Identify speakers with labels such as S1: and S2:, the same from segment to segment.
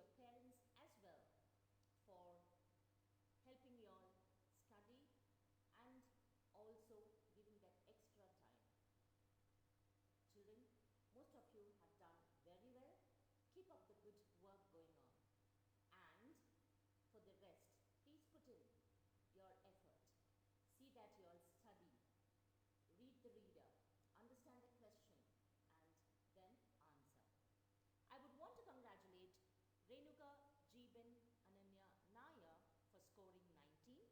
S1: your parents as well for helping you all study and also giving that extra time. Children, most of you have done very well. Keep up the good work going on. And for the rest, please put in your effort. See that you all study, read the reader, understand the question, and then answer. I would want to congratulate Renuka, Jeeban, Ananya Nair for scoring 19,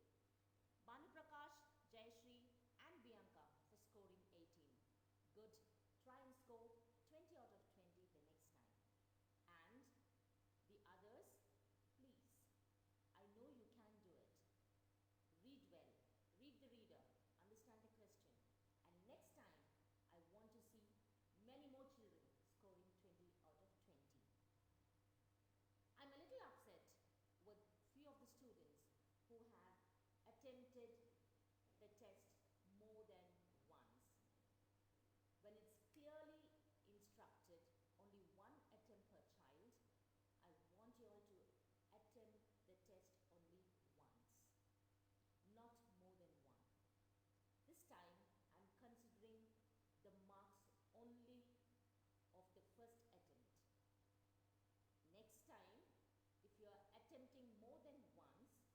S1: Banu Prakash, Jayashree, and Bianca for scoring 18. Good. Try and score 20 out of 20 the next time. And the others, please, I know you can do it. Read well, read the reader, understand the question, and next time I want to see many more children scoring 20 out of 20. I'm a little upset with few of the students who have attempted the test more than once. When it's clearly instructed only one attempt per child, I want you all to attempt the test only once, not more than one. This time I'm considering the marks only of the first attempt. Next time, if you are attempting more than once,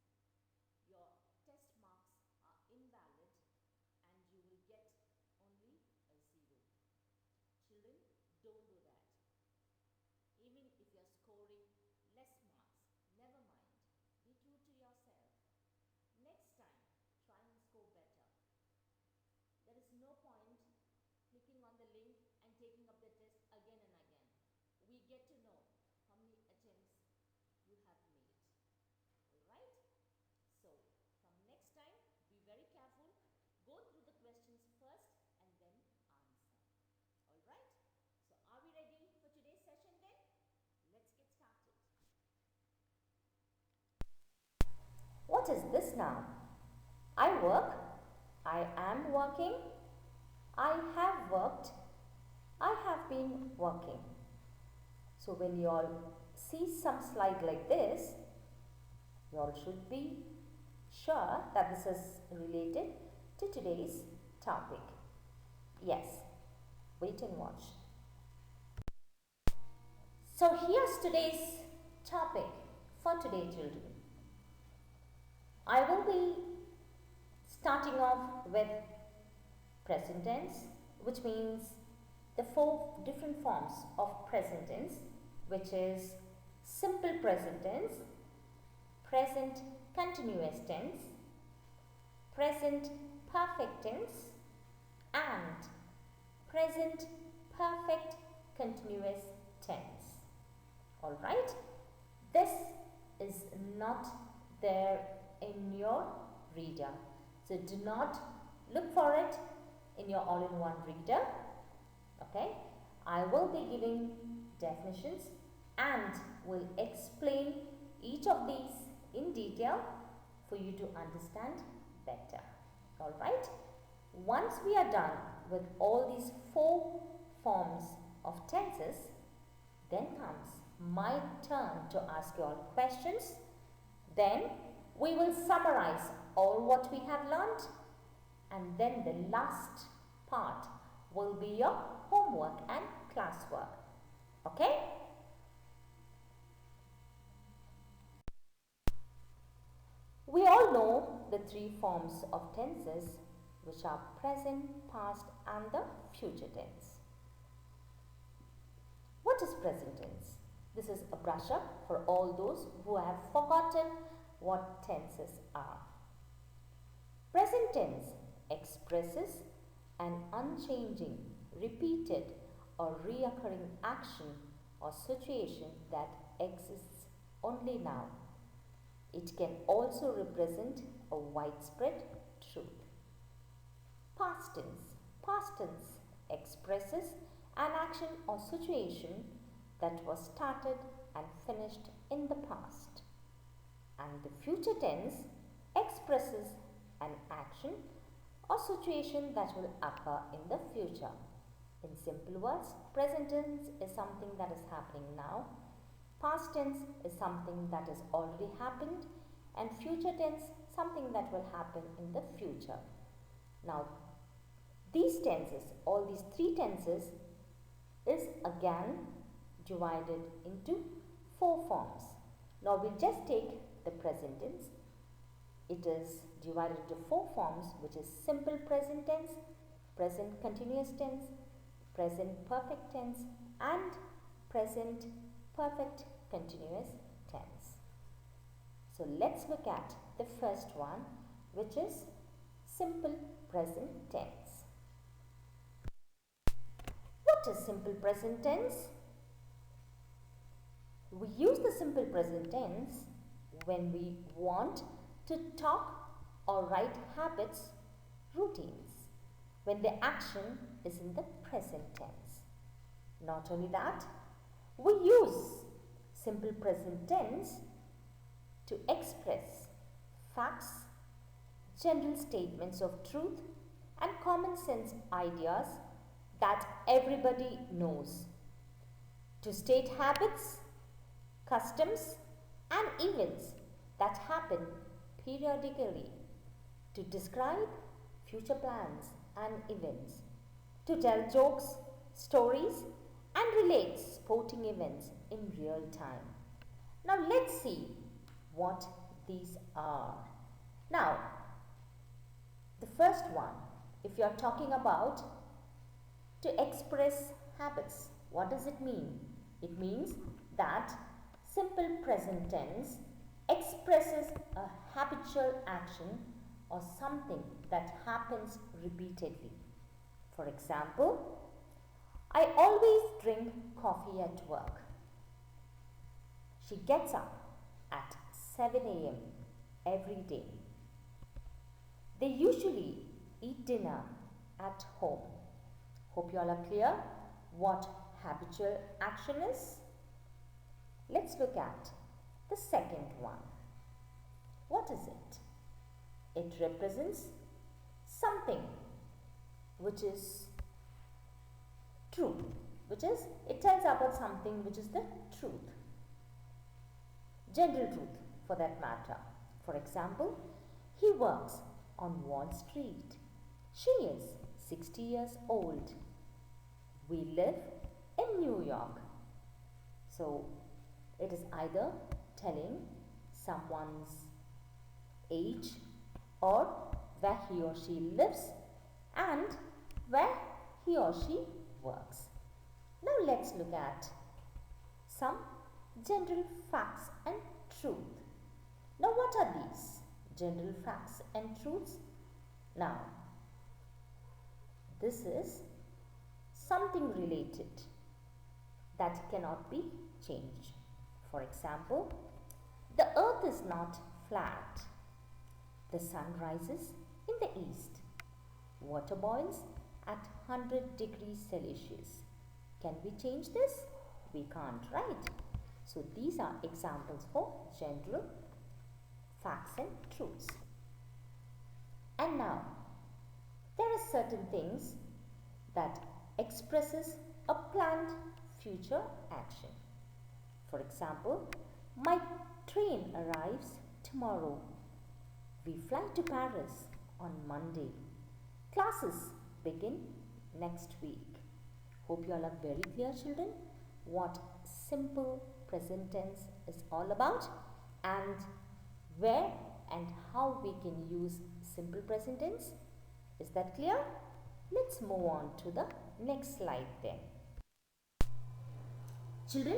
S1: your test marks are invalid and you will get only a 0. Children, don't do that. Even if you are scoring less marks, never mind. Be true to yourself. Next time, try and score better. There is no point clicking on the link and taking up the test again and again. We get to know how many attempts you have made. Alright? So, from next time, be very careful. Go through the questions first and then answer. Alright? So, are we ready for today's session then? Let's get started. What is this now? I work, I am working, I have worked, I have been working. So when you all see some slide like this, you all should be sure that this is related to today's topic. Yes, wait and watch. So here's today's topic for today, children. I will be starting off with present tense, which means the 4 different forms of present tense, which is simple present tense, present continuous tense, present perfect tense, and present perfect continuous tense. Alright? This is not there in your reader. So do not look for it in your all-in-one reader. Okay? I will be giving definitions and will explain each of these in detail for you to understand better. Alright? Once we are done with all these 4 forms of tenses, then comes my turn to ask you all questions. Then we will summarize all what we have learnt, and then the last part will be your homework and classwork. Okay? We all know the 3 forms of tenses, which are present, past, and the future tense. What is present tense? This is a brush up for all those who have forgotten what tenses are. Present tense expresses an unchanging, repeated, or reoccurring action or situation that exists only now. It can also represent a widespread truth. Past tense expresses an action or situation that was started and finished in the past. And the future tense expresses an action or situation that will occur in the future. In simple words, present tense is something that is happening now. Past tense is something that has already happened, and future tense something that will happen in the future. Now, these tenses, all these three tenses, is again divided into four forms. Now, we'll just take the present tense. It is divided into four forms, which is simple present tense, present continuous tense, present perfect tense, and present perfect continuous tense. So let's look at the first one, which is simple present tense. What is simple present tense? We use the simple present tense when we want to talk or write habits, routines, when the action is in the present tense. Not only that, we use simple present tense to express facts, general statements of truth, and common sense ideas that everybody knows, to state habits, customs, and events that happen periodically, to describe future plans and events, to tell jokes, stories, and relate sporting events in real time. Now let's see what these are. Now, the first one, if you are talking about to express habits, what does it mean? It means that simple present tense expresses a habitual action or something that happens repeatedly. For example, I always drink coffee at work. She gets up at 7 a.m. every day. They usually eat dinner at home. Hope you all are clear what habitual action is. Let's look at the second one. What is it? It represents something which is true, which is, it tells about something which is the truth, general truth for that matter. For example, he works on Wall Street. She is 60 years old. We live in New York. So, it is either telling someone's age or where he or she lives and where he or she works. Now let's look at some general facts and truth. Now what are these general facts and truths? Now, this is something related that cannot be changed. For example, the earth is not flat. The sun rises in the east. Water boils at 100 degrees Celsius. Can we change this? We can't, right? So these are examples for general facts and truths. And now, there are certain things that expresses a planned future action. For example, my train arrives tomorrow. We fly to Paris on Monday. Classes begin next week. Hope you all are very clear, children, what simple present tense is all about and where and how we can use simple present tense. Is that clear? Let's move on to the next slide then. Children,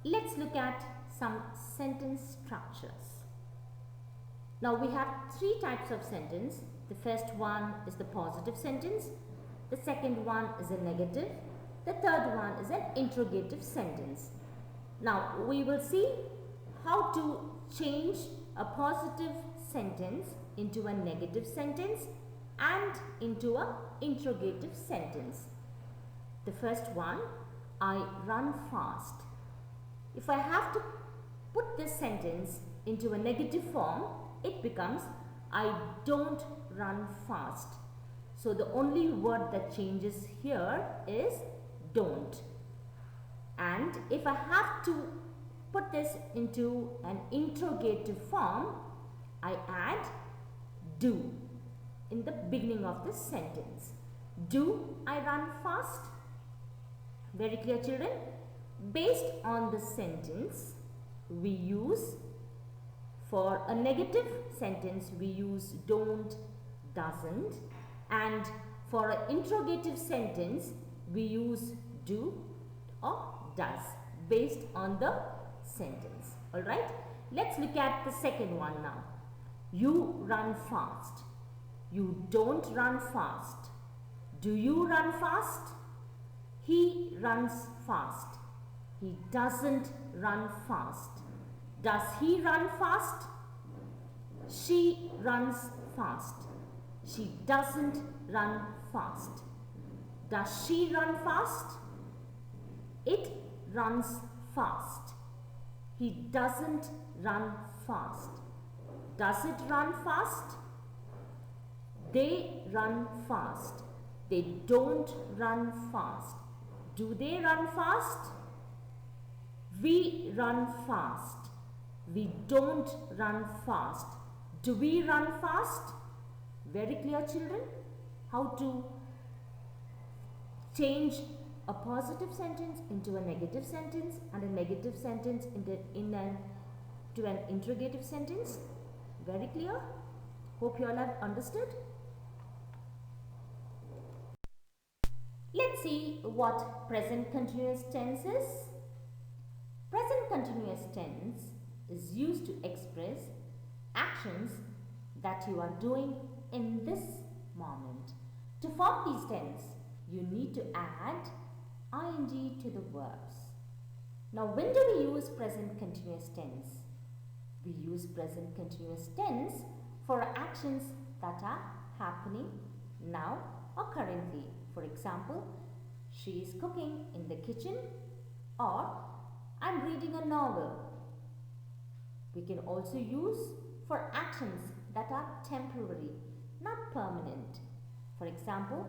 S1: let's look at some sentence structures. Now we have three types of sentence. The first one is the positive sentence. The second one is a negative. The third one is an interrogative sentence. Now we will see how to change a positive sentence into a negative sentence and into an interrogative sentence. The first one, I run fast. If I have to put this sentence into a negative form, it becomes I don't run fast. So the only word that changes here is don't. And if I have to put this into an interrogative form, I add do in the beginning of the sentence. Do I run fast? Very clear, children? Based on the sentence, we use, for a negative sentence, we use don't, doesn't, and for an interrogative sentence, we use do or does based on the sentence. Alright, let's look at the second one now. You run fast. You don't run fast. Do you run fast? He runs fast. He doesn't run fast. Does he run fast? She runs fast. She doesn't run fast. Does she run fast? It runs fast. He doesn't run fast. Does it run fast? They run fast. They don't run fast. Do they run fast? We run fast. We don't run fast. Do we run fast? Very clear, children? How to change a positive sentence into a negative sentence and a negative sentence into an interrogative sentence. Very clear? Hope you all have understood. Let's see what present continuous tense is. Present continuous tense is used to express actions that you are doing in this moment. To form these tense, you need to add ing to the verbs. Now, when do we use present continuous tense? We use present continuous tense for actions that are happening now or currently. For example, she is cooking in the kitchen, or I'm reading a novel. We can also use for actions that are temporary, not permanent. For example,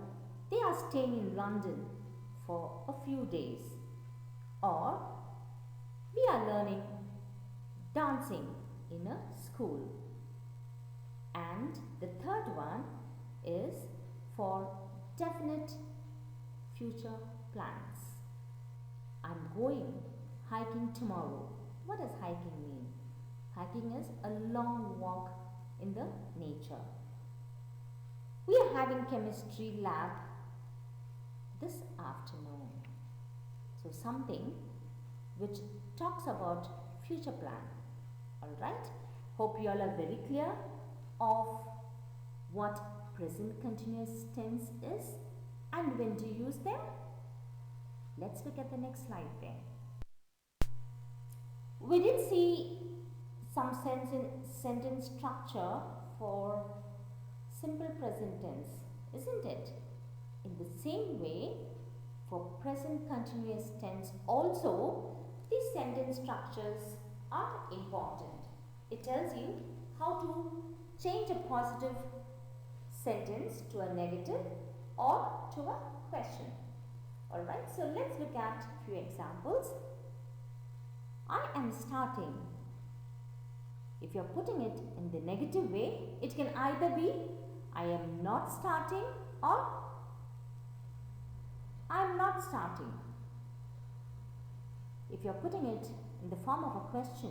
S1: they are staying in London for a few days, or we are learning dancing in a school. And the third one is for definite future plans. I'm going hiking tomorrow. What does hiking mean? Hiking is a long walk in the nature. We are having chemistry lab this afternoon. So something which talks about future plan. Alright? Hope you all are very clear of what present continuous tense is and when to use them. Let's look at the next slide then. We did see some sentence structure for simple present tense, isn't it? In the same way, for present continuous tense also, these sentence structures are important. It tells you how to change a positive sentence to a negative or to a question. Alright, so let's look at a few examples. I am starting. If you're putting it in the negative way, it can either be I am not starting or I am not starting. If you're putting it in the form of a question,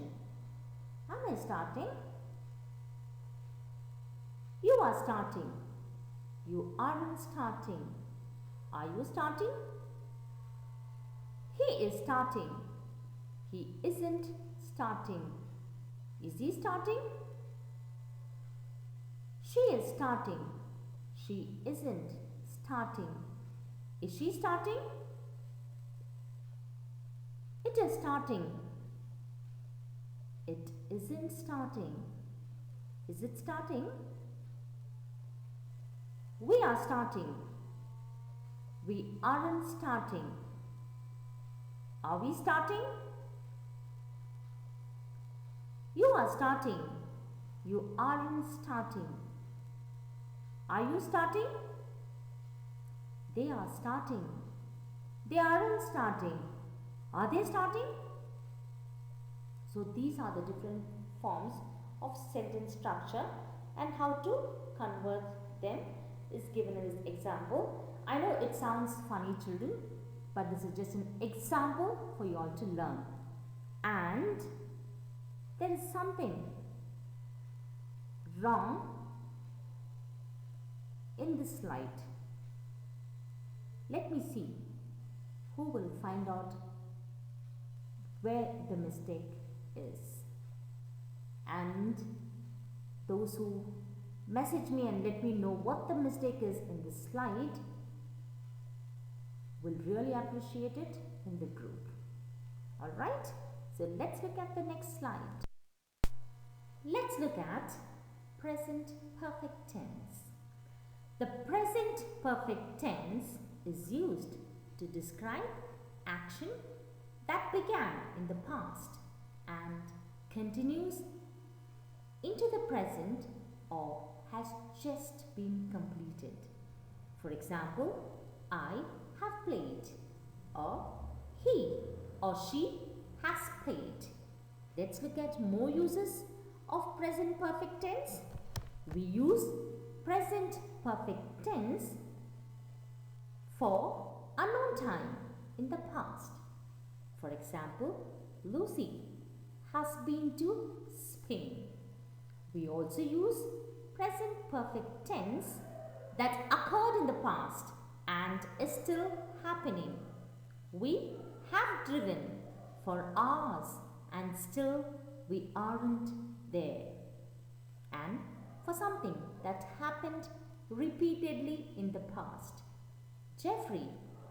S1: am I starting? You are starting. You aren't starting. Are you starting? He is starting. He isn't starting. Is he starting? She is starting. She isn't starting. Is she starting? It is starting. It isn't starting. Is it starting? We are starting. We aren't starting. Are we starting? You are starting. You aren't starting. Are you starting? They are starting. They aren't starting. Are they starting? So these are the different forms of sentence structure, and how to convert them is given as example. I know it sounds funny, children, but this is just an example for you all to learn. And there is something wrong in this slide. Let me see who will find out where the mistake is. And those who message me and let me know what the mistake is in this slide will really appreciate it in the group. Alright, so let's look at the next slide. Let's look at present perfect tense. The present perfect tense is used to describe action that began in the past and continues into the present or has just been completed. For example, I have played, or he or she has played. Let's look at more uses of present perfect tense. We use present perfect tense for unknown time in the past. For example, Lucy has been to Spain. We also use present perfect tense that occurred in the past and is still happening. We have driven for hours and still we aren't there. And for something that happened repeatedly in the past. Jeffrey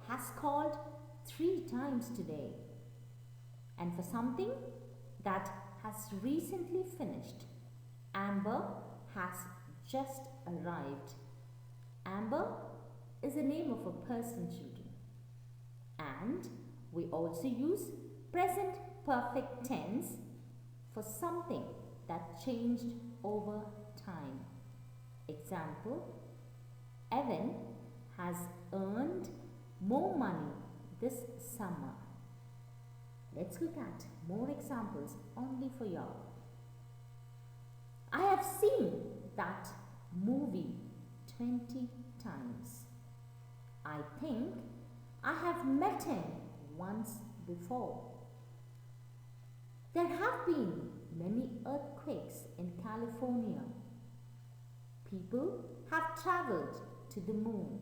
S1: has called 3 times today. And for something that has recently finished. Amber has just arrived. Amber is the name of a person, children. And we also use present perfect tense for something that changed over time. Example, Evan has earned more money this summer. Let's look at more examples only for y'all. I have seen that movie 20 times. I think I have met him once before. There have been many earthquakes in California. People have traveled to the moon.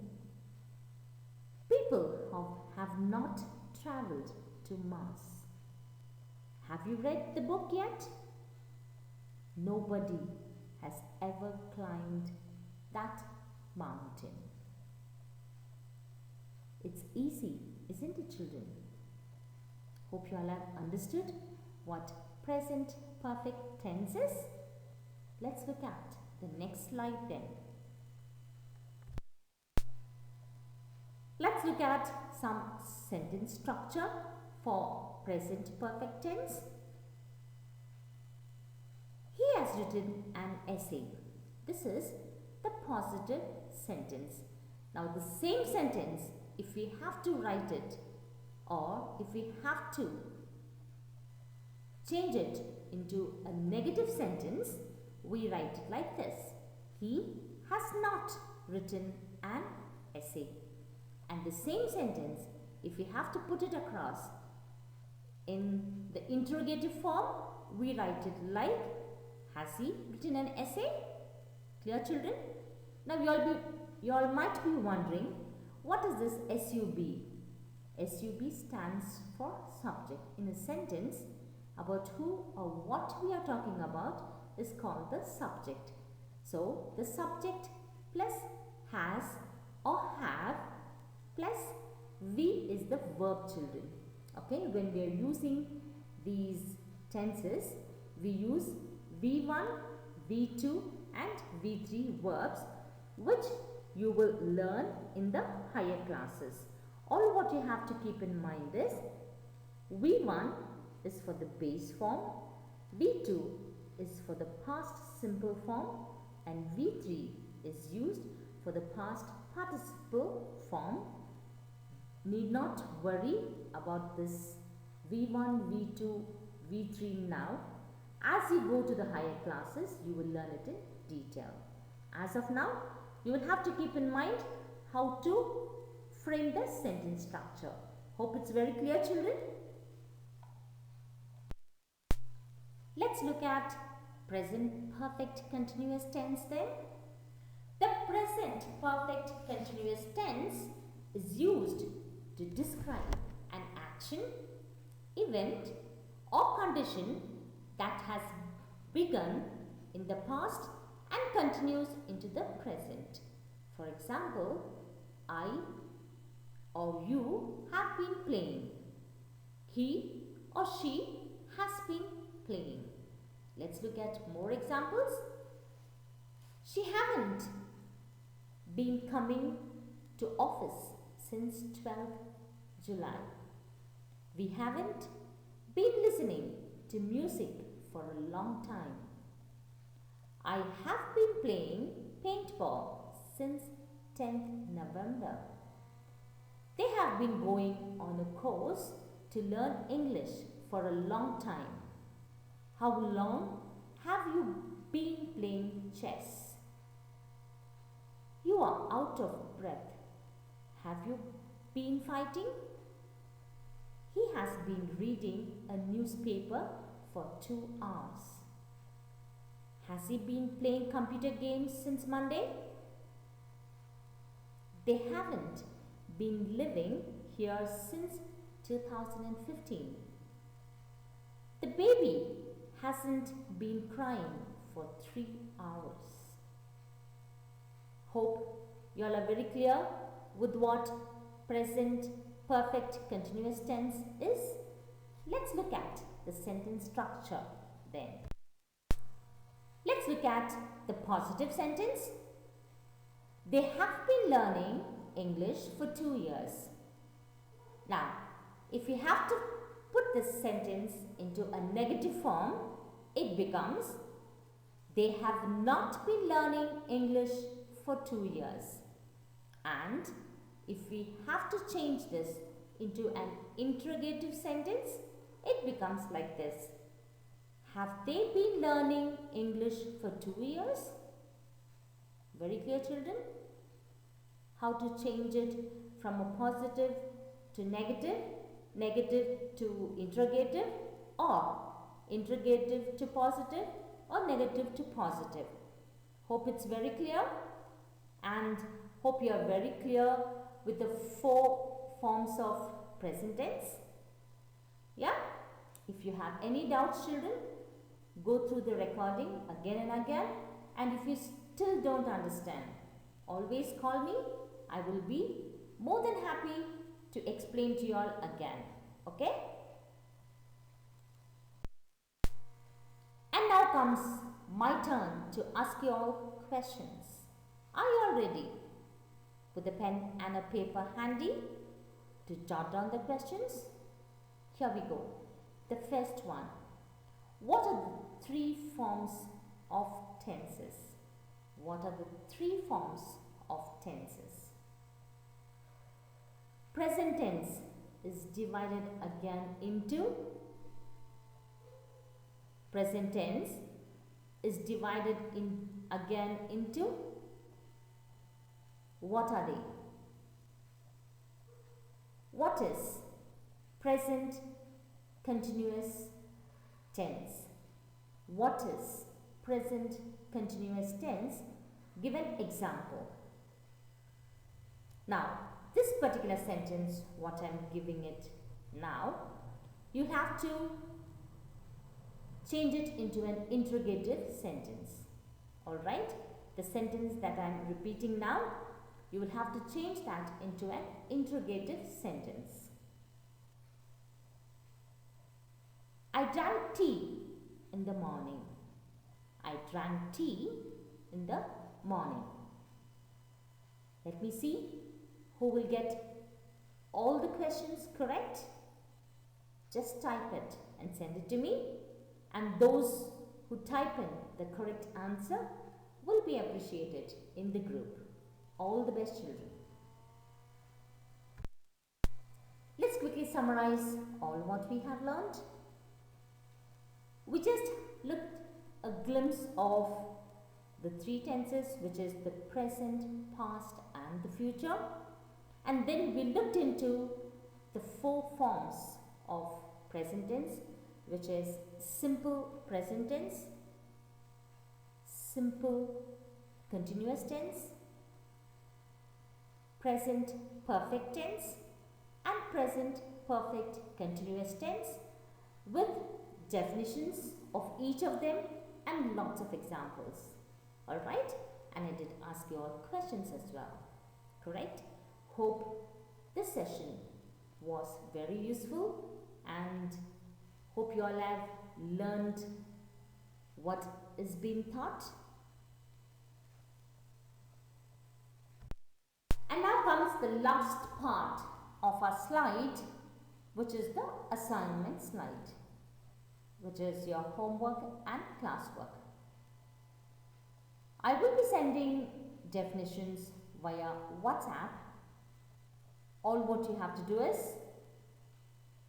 S1: People have not traveled to Mars. Have you read the book yet? Nobody has ever climbed that mountain. It's easy, isn't it, children? Hope you all have understood what present perfect tense is. Let's look at the next slide then. Let's look at some sentence structure for present perfect tense. He has written an essay. This is the positive sentence. Now the same sentence, if we have to write it or if we have to change it into a negative sentence, we write it like this. He has not written an essay. And the same sentence, if we have to put it across in the interrogative form, we write it like, has he written an essay? Clear, children? Now you all might be wondering, what is this SUB? SUB stands for subject. In a sentence, about who or what we are talking about is called the subject. So the subject plus has or have plus V is the verb, children. Okay, when we are using these tenses, we use V1, V2 and V3 verbs, which you will learn in the higher classes. All what you have to keep in mind is V1 is for the base form, V2 is for the past simple form and V3 is used for the past participle form. Need not worry about this V1, V2, V3 now. As you go to the higher classes, you will learn it in detail. As of now, you will have to keep in mind how to frame the sentence structure. Hope it's very clear, children. Let's look at present perfect continuous tense then. The present perfect continuous tense is used to describe an action, event or condition that has begun in the past and continues into the present. For example, I or you have been playing. He or she has been playing. Let's look at more examples. She haven't been coming to office since 12th July. We haven't been listening to music for a long time. I have been playing paintball since 10th November. They have been going on a course to learn English for a long time. How long have you been playing chess? You are out of breath. Have you been fighting? He has been reading a newspaper for 2 hours. Has he been playing computer games since Monday? They haven't been living here since 2015. The baby hasn't been crying for 3 hours. Hope you all are very clear with what present perfect continuous tense is. Let's look at the sentence structure then. Let's look at the positive sentence. They have been learning English for 2 years. Now, if you have to put this sentence into a negative form, it becomes they have not been learning English for 2 years. And if we have to change this into an interrogative sentence, it becomes like this. Have they been learning English for 2 years? Very clear, children? How to change it from a positive to negative, negative to interrogative, or interrogative to positive, or negative to positive. Hope it's very clear, and hope you are very clear with the 4 forms of present tense. Yeah? If you have any doubts, children, go through the recording again and again, and if you still don't understand, always call me. I will be more than happy to explain to you all again. Okay? And now comes my turn to ask you all questions. Are you all ready? With a pen and a paper handy to jot down the questions? Here we go. The first one. What are the 3 forms of tenses? What are the 3 forms of tenses? Present tense is divided again into present tense is divided in again into what are they? What is present continuous tense? What is present continuous tense? Give an example. Now, this particular sentence, what I am giving it now, you have to change it into an interrogative sentence. Alright? The sentence that I am repeating now, you will have to change that into an interrogative sentence. I drank tea in the morning. I drank tea in the morning. Let me see who will get all the questions correct. Just type it and send it to me, and those who type in the correct answer will be appreciated in the group. All the best, children. Let's quickly summarize all what we have learned. We just looked a glimpse of the three tenses, which is the present, past and the future. And then we looked into the four forms of present tense, which is simple present tense, simple continuous tense, present perfect tense and present perfect continuous tense, with definitions of each of them and lots of examples. Alright, and I did ask you all questions as well, correct? Hope this session was very useful and hope you all have learned what is being taught. And now comes the last part of our slide, which is the assignment slide, which is your homework and classwork. I will be sending definitions via WhatsApp. All what you have to do is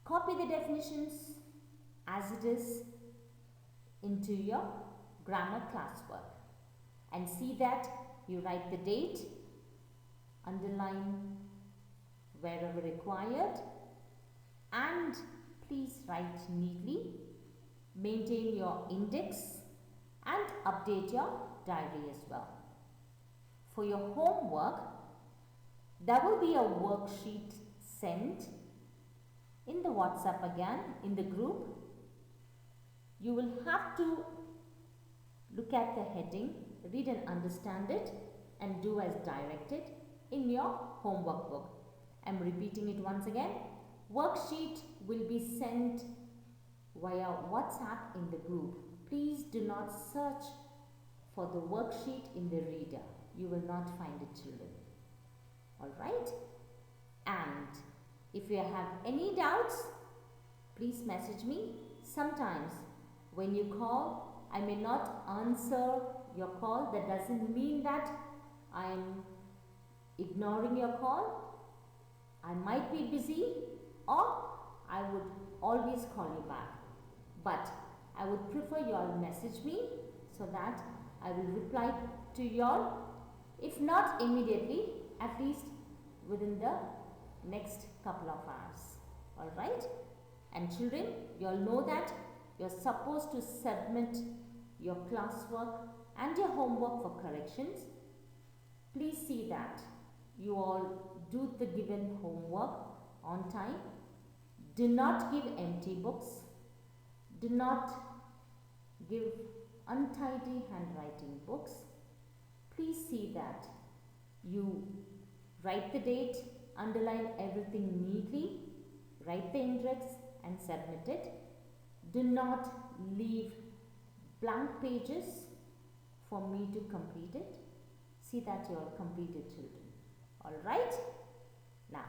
S1: copy the definitions as it is into your grammar classwork and see that you write the date, underline wherever required, and please write neatly, maintain your index and update your diary as well. For your homework, there will be a worksheet sent in the WhatsApp again in the group. You will have to look at the heading, read and understand it and do as directed in your homework book. I am repeating it once again. Worksheet will be sent via WhatsApp in the group. Please do not search for the worksheet in the reader. You will not find it, children. Alright? And if you have any doubts, please message me. Sometimes when you call, I may not answer your call. That doesn't mean that I am ignoring your call. I might be busy or I would always call you back. But I would prefer you all message me so that I will reply to you all, if not immediately, at least within the next couple of hours. Alright? And children, you all know that you are supposed to submit your classwork and your homework for corrections. Please see that you all do the given homework on time. Do not give empty books. Do not give untidy handwriting books. Please see that you write the date, underline everything neatly, write the index and submit it. Do not leave blank pages for me to complete it. See that you are completed, children. Alright? Now,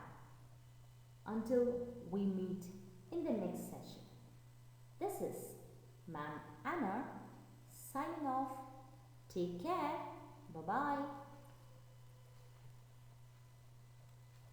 S1: until we meet in the next session, this is Ma'am Anna signing off. Take care. Bye-bye.